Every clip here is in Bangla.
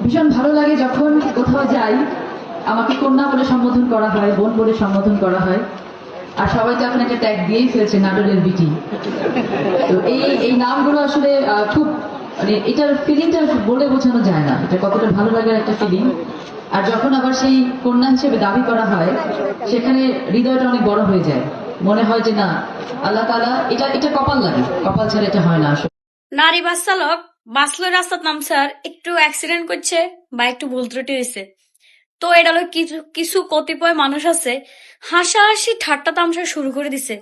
ভীষণ ভালো লাগে যখন কোথাও যাই, আমাকে কন্যা বলে সম্বোধন করা হয়, বোন বলে সম্বোধন করা হয়। আর সবাই তো এখন একটা ট্যাগ দিয়েই ফেলছে, নাটোরের বিটি। তো এই নামগুলো আসলে খুব, মানে এটার ফিলিংটা বলে বোঝানো যায় না, এটা কতটা ভালো লাগার একটা ফিলিং। আর যখন আবার সেই কন্যা হিসেবে দাবি করা হয়, সেখানে হৃদয়টা অনেক বড় হয়ে যায়। মনে হয় যে না, আল্লাহ তাআলা, এটা এটা কপাল লাগে, কপাল ছাড়া এটা হয় না আসলে। নারী বাস চালক বাসলো রাস্তার নামছে, একটু অ্যাক্সিডেন্ট করছে বা একটু ভুল ত্রুটি হয়েছে, তো এটা হলো কিছু কিছু কতিপয় মানুষ আছে হাসাহাসি ঠাট্টা তামসা শুরু করে দিছে।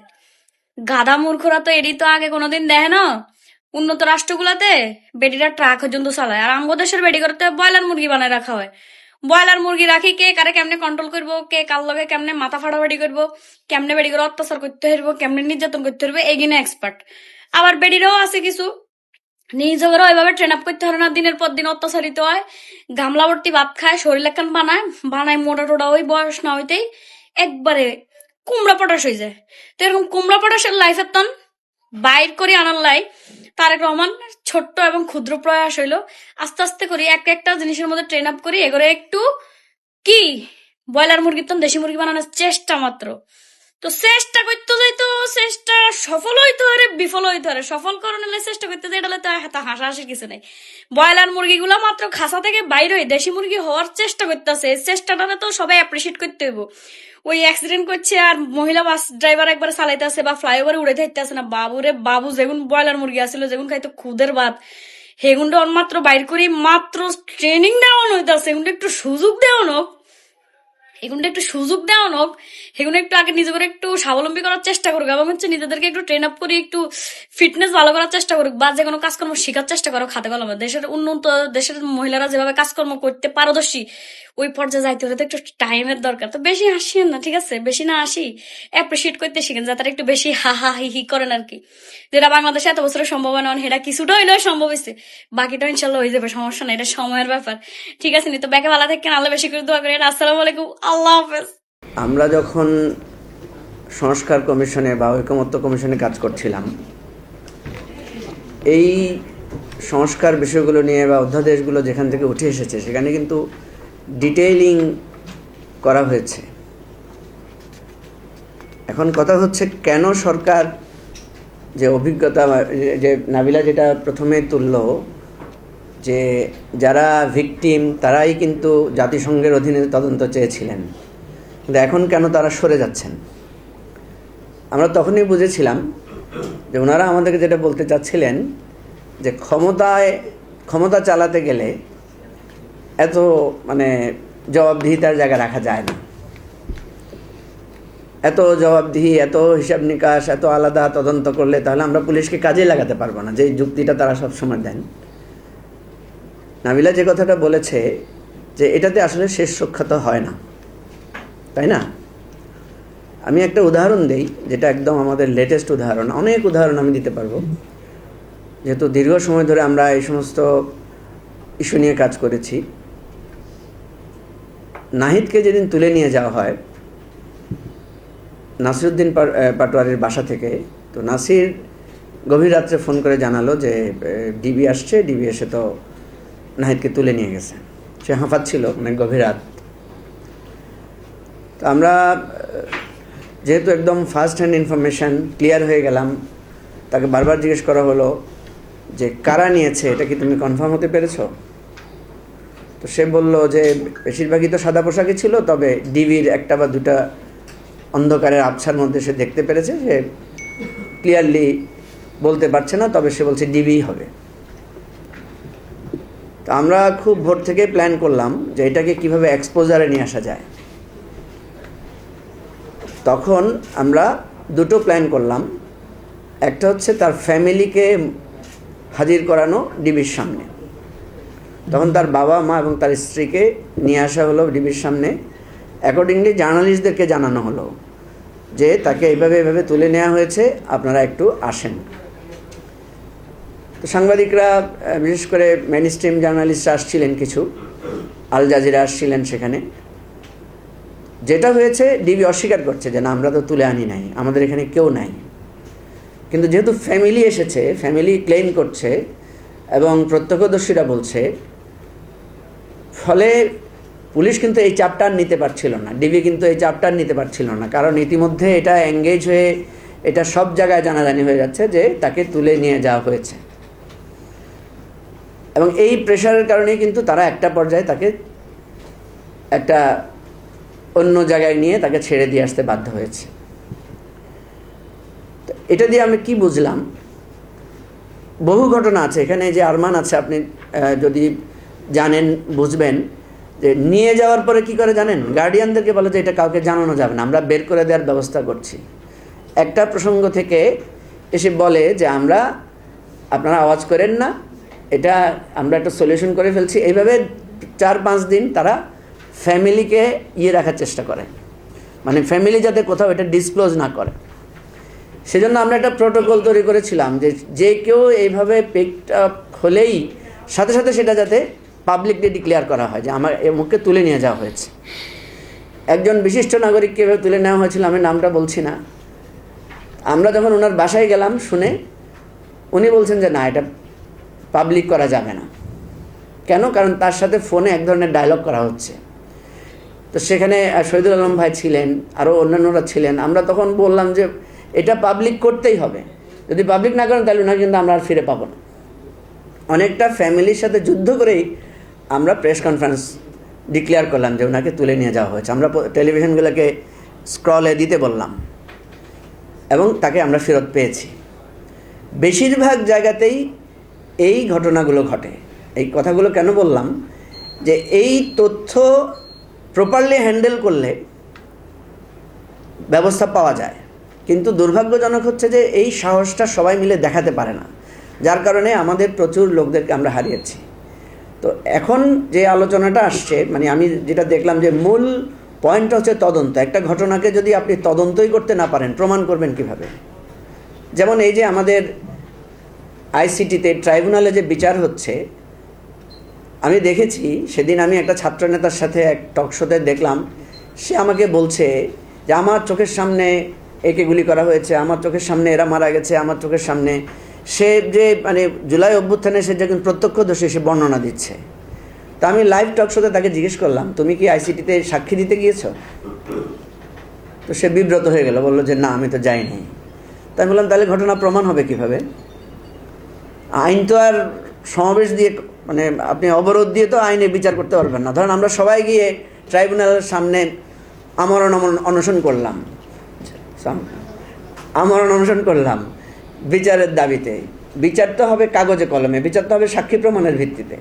গাধা মূর্খরা তো এরই তো আগে কোনোদিন দেখে না। উন্নত রাষ্ট্রগুলাতে বেডিরা ট্রাক পর্যন্ত চালায়, আর আমগো দেশের বেডি করতে ব্রয়লার মুরগি বানায় রাখা হয়। ব্রয়লার মুরগি রাখি কে কারে কেমনে কন্ট্রোল করবো, কে কার লগে কেমনে মাথা ফাটাফাটি করবো, কেমনে বেডি করে অত্যাচার করতে হইব, কেমনে নির্যাতন করতে হইব, এগিনে এক্সপার্ট। আবার বেডিরাও আছে কিছু নিজেরও ওইভাবে ট্রেন আপ করতে পারে না, দিনের পর দিন অত্যাচারিত হয়, গামলা ভর্তি ভাত খায়, শরীর একখান বানায় বানায় মোটা টোটা, ওই বয়স না হইতেই একবারে কুমড়া পটাশ হয়ে যায়। তো এরকম কুমড়া পটাশের লাইফের তন বাইর করে আনার লাই তারেক রহমান ছোট্ট এবং ক্ষুদ্র প্রয়াস হইলো আস্তে আস্তে করি একটা একটা জিনিসের মধ্যে ট্রেন আপ করি এগুলো একটু কি ব্রয়লার মুরগির তন দেশি মুরগি বানানোর চেষ্টা মাত্র। তো চেষ্টা করতে যাই, তো চেষ্টা সফল হইতে পারে বিফল হইতে পারে, সফল করণ হলে চেষ্টা করতে যাই, এটা তো এত হাসাহাসির কিছু নেই। ব্রয়লার মুরগিগুলো মাত্র খাসা থেকে বাইরে হয়ে দেশি মুরগি হওয়ার চেষ্টা করতেছে, এই চেষ্টাটা তো সবাই অ্যাপ্রিসিয়েট করতে হইব। ওই অ্যাক্সিডেন্ট করছে আর মহিলা বাস ড্রাইভার একবার চালাইতেছে বা ফ্লাইওভারে উড়ে থাকতেছে না, বাবুরে বাবু, যেগুন ব্রয়লার মুরগি আসছিল, যেগুন খাইতো খুদের ভাত, সেগুনটা মাত্র বাইর করি মাত্র ট্রেনিং দেওয়ানো হইতেছে, এগুনটা একটু সুযোগ দেওয়ানো, এগুলো একটু সুযোগ দেওয়া হোক, এগুলো একটু আগে নিজে করে একটু স্বাবলম্বী করার চেষ্টা করুক এবং হচ্ছে নিজেদেরকে একটু ট্রেন আপ করে একটু ফিটনেস ভালো করার চেষ্টা করুক বা যে কোনো কাজকর্ম শেখার চেষ্টা করো খাতে কলমে। দেশের উন্নত দেশের মহিলারা যেভাবে কাজকর্ম করতে পারদর্শী, ওই পর্যায়ে যাইতে হলে তো একটু টাইমের দরকার। তো বেশি হাসিয়েন না, ঠিক আছে, বেশি না হাসি, অ্যাপ্রিসিয়েট করতে শিখেন, যাতে একটু বেশি হা হা হি হি করেন আর কি। যেটা বাংলাদেশে এত বছরের সম্ভাবনা, সেটা কিছুটা হইলেও সম্ভব হয়েছে, বাকিটা ইনশাল্লাহ হয়ে যাবে, সমস্যা না, এটা সময়ের ব্যাপার। ঠিক আছে নি, তো ব্যাকে ভালো থাকেন, আল্লাহ বেশি করে দোয়া করেন। আসসালামু আলাইকুম, আল্লাহ হাফেজ। আমরা যখন সংস্কার কমিশনে বা ঐকমত্য কমিশনে কাজ করছিলাম, এই সংস্কার বিষয়গুলো নিয়ে বা অধ্যাদেশগুলো যেখান থেকে উঠে এসেছে সেখানে কিন্তু ডিটেইলিং করা হয়েছে। এখন কথা হচ্ছে কেন সরকার যে অভিজ্ঞতা, যে নাবিলা যেটা প্রথমে তুলল যে যারা ভিকটিম তারাই কিন্তু জাতিসংঘের অধীনে তদন্ত চেয়েছিলেন, কিন্তু এখন কেন তারা সরে যাচ্ছেন? আমরা তখনই বুঝেছিলাম যে ওনারা আমাদেরকে যেটা বলতে চাচ্ছিলেন যে ক্ষমতা চালাতে গেলে এত জবাবদিহিতার জায়গা রাখা যায় না, এত জবাবদিহি, এত হিসাব নিকাশ, এত আলাদা তদন্ত করলে তাহলে আমরা পুলিশকে কাজে লাগাতে পারবো না, যে যুক্তিটা তারা সবসময় দেন। নাবিলা যে কথাটা বলেছে যে এটাতে আসলে শেষ রক্ষা তো হয় না, তাই না? আমি একটা উদাহরণ দেই, যেটা একদম আমাদের লেটেস্ট উদাহরণ, অনেক উদাহরণ আমি দিতে পারবো, যেহেতু দীর্ঘ সময় ধরে আমরা এই সমস্ত ইস্যু নিয়ে কাজ করেছি। নাহিদকে যেদিন তুলে নিয়ে যাওয়া হয় নাসিরউদ্দিন পাটোয়ারির বাসা থেকে, তো নাসির গভীর রাত্রে ফোন করে জানালো যে ডিবি আসছে, ডিবি এসে তো নাহিদকে তুলে নিয়ে গেছে। সে হাঁফাচ্ছিল, অনেক গভীর রাত। তো আমরা যেহেতু একদম ফার্স্ট হ্যান্ড ইনফরমেশান ক্লিয়ার হয়ে গেলাম, তাকে বারবার জিজ্ঞেস করা হলো যে কারা নিয়েছে, এটা কি তুমি কনফার্ম হতে পেরেছো? তো সে বলল যে বেশিরভাগই তো সাদা পোশাকে ছিল, তবে ডিবির একটা বা দুটা অন্ধকারের আবছার মধ্যে সে দেখতে পেরেছে, সে ক্লিয়ারলি বলতে পারছে না, তবে সে বলছে ডিবিই হবে। তো আমরা খুব ভোর থেকে প্ল্যান করলাম যে এটাকে কিভাবে এক্সপোজারে নিয়ে আসা যায়। তখন আমরা দুটো প্ল্যান করলাম। একটা হচ্ছে তার ফ্যামিলিকে হাজির করানো ডিবির সামনে। তখন তার বাবা মা এবং তার স্ত্রীকে নিয়ে আসা হলো ডিবির সামনে। অ্যাকর্ডিংলি জার্নালিস্টদেরকে জানানো হলো যে তাকে এইভাবে তুলে নেওয়া হয়েছে, আপনারা একটু আসেন। তো সাংবাদিকরা, বিশেষ করে মেইন স্ট্রিম জার্নালিস্টরা আসছিলেন, কিছু আল জাজিরা আসছিলেন সেখানে। যেটা হয়েছে ডিবি অস্বীকার করছে যে না, আমরা তো তুলে আনি নাই, আমাদের এখানে কেউ নাই। কিন্তু যেহেতু ফ্যামিলি এসেছে, ফ্যামিলি ক্লেম করছে এবং প্রত্যক্ষদর্শীরা বলছে, ফলে পুলিশ কিন্তু এই চাপটা আর নিতে পারছিল না, ডিবি কিন্তু এই চাপটা আর নিতে পারছিল না, কারণ ইতিমধ্যে এটা এঙ্গেজ হয়ে এটা সব জায়গায় জানাজানি হয়ে যাচ্ছে যে তাকে তুলে নিয়ে যাওয়া হয়েছে। এবং এই প্রেশারের কারণেই কিন্তু তারা একটা পর্যায়ে তাকে একটা অন্য জায়গায় নিয়ে তাকে ছেড়ে দিয়ে আসতে বাধ্য হয়েছে। তো এটা দিয়ে আমি কি বুঝলাম, বহু ঘটনা আছে এখানে। যে আরমান আছে, আপনি যদি জানেন বুঝবেন, যে নিয়ে যাওয়ার পরে কি করে জানেন, গার্ডিয়ানদেরকে বলে যে এটা কাউকে জানানো যাবে না, আমরা বের করে দেওয়ার ব্যবস্থা করছি। একটা প্রসঙ্গ থেকে এসে বলে যে আমরা, আপনারা আওয়াজ করেন না, এটা আমরা একটা সলিউশন করে ফেলছি। এইভাবে 4-5 দিন তারা ফ্যামিলিকে রাখার চেষ্টা করে, মানে ফ্যামিলি যাতে কোথাও এটা ডিসক্লোজ না করে। সেজন্য আমরা একটা প্রোটোকল তৈরি করেছিলাম যে যে কেউ এইভাবে পিকড আপ হলেই সাথে সাথে সেটা যাতে পাবলিকলি ডিক্লেয়ার করা হয় যে আমার মুখকে তুলে নিয়ে যাওয়া হয়েছে। একজন বিশিষ্ট নাগরিককে এভাবে তুলে নেওয়া হয়েছিল, আমি নামটা বলছি না। আমরা যখন ওনার বাসায় গেলাম শুনে, উনি বলছেন যে না, এটা পাবলিক করা যাবে না। কেন? কারণ তার সাথে ফোনে এক ধরনের ডায়লগ করা হচ্ছে। তো সেখানে শহীদুল আলম ভাই ছিলেন, আরও অন্যান্যরা ছিলেন। আমরা তখন বললাম যে এটা পাবলিক করতেই হবে, যদি পাবলিক না করেন তাহলে ওনাকে কিন্তু আমরা আর ফিরে পাবো না। অনেকটা ফ্যামিলির সাথে যুদ্ধ করেই আমরা প্রেস কনফারেন্স ডিক্লেয়ার করলাম যে ওনাকে তুলে নিয়ে যাওয়া হয়েছে। আমরা টেলিভিশনগুলোকে স্ক্রলে দিতে বললাম এবং তাকে আমরা ফেরত পেয়েছি। বেশিরভাগ জায়গাতেই এই ঘটনাগুলো ঘটে। এই কথাগুলো কেন বললাম, যে এই তথ্য প্রপারলি হ্যান্ডেল করলে ব্যবস্থা পাওয়া যায়, কিন্তু দুর্ভাগ্যজনক হচ্ছে যে এই সাহসটা সবাই মিলে দেখাতে পারে না, যার কারণে আমাদের প্রচুর লোকদেরকে আমরা হারিয়েছি। তো এখন যে আলোচনাটা আসছে, মানে আমি যেটা দেখলাম যে মূল পয়েন্টটা হচ্ছে তদন্ত। একটা ঘটনাকে যদি আপনি তদন্তই করতে না পারেন, প্রমাণ করবেন কিভাবে? যেমন এই যে আমাদের আইসিটিতে ট্রাইব্যুনালে যে বিচার হচ্ছে, আমি দেখেছি সেদিন আমি একটা ছাত্রনেতার সাথে এক টকশোতে দেখলাম, সে আমাকে বলছে যে আমার চোখের সামনে একে গুলি করা হয়েছে, আমার চোখের সামনে এরা মারা গেছে, আমার চোখের সামনে। সে যে মানে জুলাই অভ্যুত্থানে সে যখন প্রত্যক্ষদর্শী, সে বর্ণনা দিচ্ছে। তা আমি লাইভ টকশোতে তাকে জিজ্ঞেস করলাম, তুমি কি আইসিটিতে সাক্ষী দিতে গিয়েছো? তো সে বিব্রত হয়ে গেল, বললো যে না, আমি তো যাইনি। তাই বললাম তাহলে ঘটনা প্রমাণ হবে কিভাবে? আইন তো আর সমাবেশ দিয়ে, মানে আপনি অবরোধ দিয়ে তো আইনে বিচার করতে পারবেন না। ধরেন আমরা সবাই গিয়ে ট্রাইব্যুনালের সামনে আমরণ অনশন করলাম বিচারের দাবিতে। বিচার তো হবে কাগজে কলমে, বিচার তো হবে সাক্ষী প্রমাণের ভিত্তিতে।